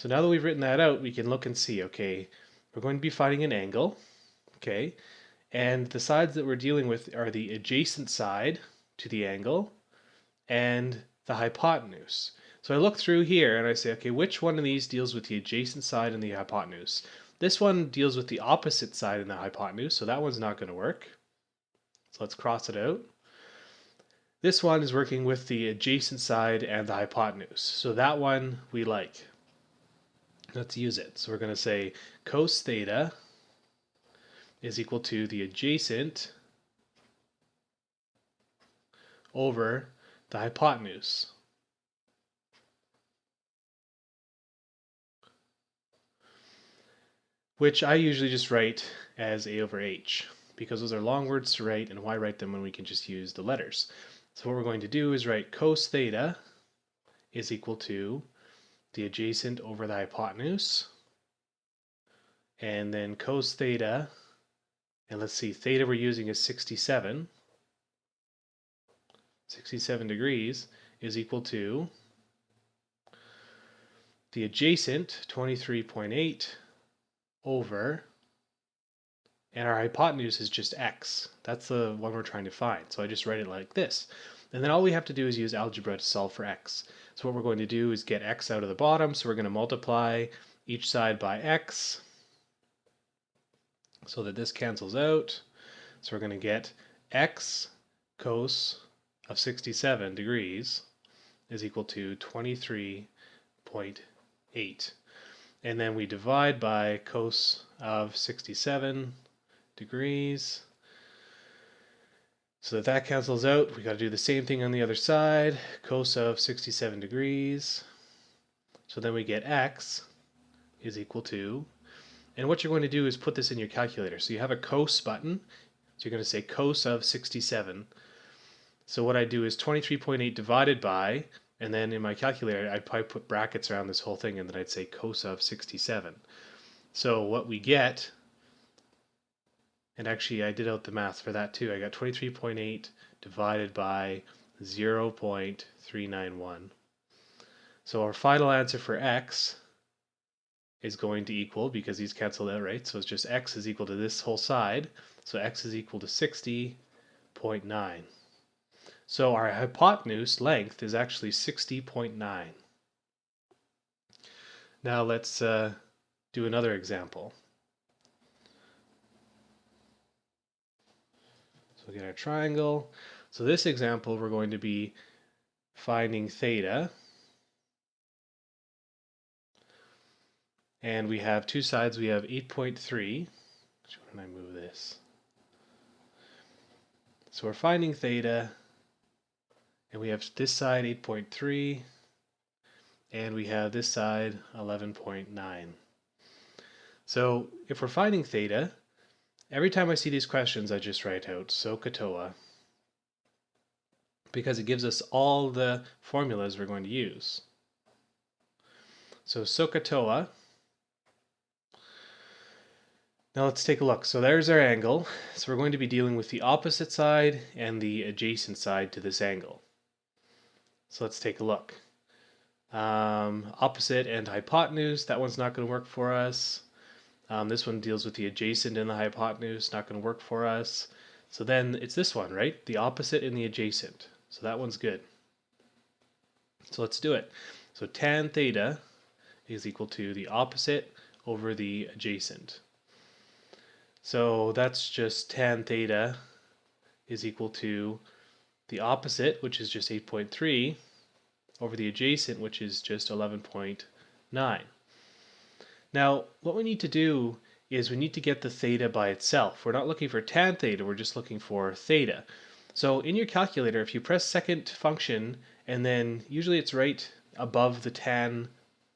So now that we've written that out, we can look and see, okay, we're going to be finding an angle, okay, and the sides that we're dealing with are the adjacent side to the angle and the hypotenuse. So I look through here and I say, okay, which one of these deals with the adjacent side and the hypotenuse? This one deals with the opposite side and the hypotenuse, so that one's not going to work. So let's cross it out. This one is working with the adjacent side and the hypotenuse, so that one we like. Let's use it. So we're going to say cos theta is equal to the adjacent over the hypotenuse. Which I usually just write as a over h, because those are long words to write, and why write them when we can just use the letters? So what we're going to do is write cos theta is equal to the adjacent over the hypotenuse, and then cos theta, and let's see, theta we're using is 67 degrees, is equal to the adjacent 23.8 over, and our hypotenuse is just x. That's the one we're trying to find. So I just write it like this. And then all we have to do is use algebra to solve for x. So what we're going to do is get x out of the bottom. So we're going to multiply each side by x so that this cancels out. So we're going to get x cos of 67 degrees is equal to 23.8. And then we divide by cos of 67 degrees. So that cancels out. We got to do the same thing on the other side. Cos of 67 degrees. So then we get x is equal to, and what you're going to do is put this in your calculator. So you have a cos button. So you're going to say cos of 67. So what I do is 23.8 divided by, and then in my calculator, I'd probably put brackets around this whole thing, and then I'd say cos of 67. So what we get, and actually I did out the math for that too, I got 23.8 divided by 0.391. So our final answer for x is going to equal, because these cancel out, right? So it's just x is equal to this whole side. So x is equal to 60.9. So our hypotenuse length is actually 60.9. Now let's do another example. So we'll get our triangle. So this example, we're going to be finding theta. And we have two sides. We have 8.3. When I move this. So we're finding theta. And we have this side 8.3, and we have this side 11.9. So if we're finding theta, every time I see these questions, I just write out SOHCAHTOA, because it gives us all the formulas we're going to use. So SOHCAHTOA. Now let's take a look. So there's our angle. So we're going to be dealing with the opposite side and the adjacent side to this angle. So let's take a look. Opposite and hypotenuse, that one's not going to work for us. This one deals with the adjacent and the hypotenuse, not going to work for us. So then it's this one, right? The opposite and the adjacent. So that one's good. So let's do it. So tan theta is equal to the opposite over the adjacent. So that's just tan theta is equal to the opposite, which is just 8.3, over the adjacent, which is just 11.9. Now, what we need to do is we need to get the theta by itself. We're not looking for tan theta, we're just looking for theta. So in your calculator, if you press second function, and then usually it's right above the tan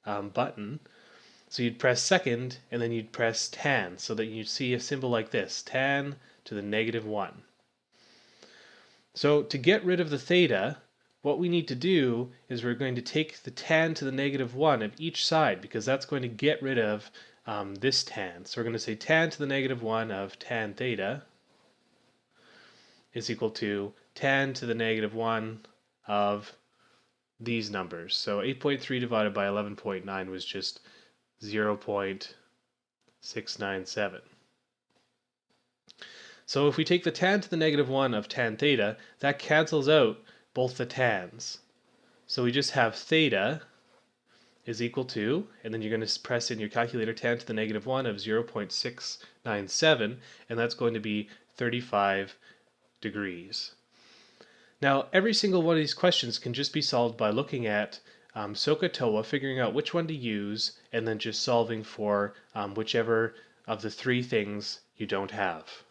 button, so you'd press second, and then you'd press tan, so that you'd see a symbol like this, tan to the -1. So to get rid of the theta, what we need to do is we're going to take the tan to the -1 of each side, because that's going to get rid of this tan. So we're going to say tan to the -1 of tan theta is equal to tan to the -1 of these numbers. So 8.3 divided by 11.9 was just 0.697. So if we take the tan to the negative 1 of tan theta, that cancels out both the tans. So we just have theta is equal to, and then you're going to press in your calculator, tan to the negative 1 of 0.697, and that's going to be 35 degrees. Now, every single one of these questions can just be solved by looking at SOHCAHTOA, figuring out which one to use, and then just solving for whichever of the three things you don't have.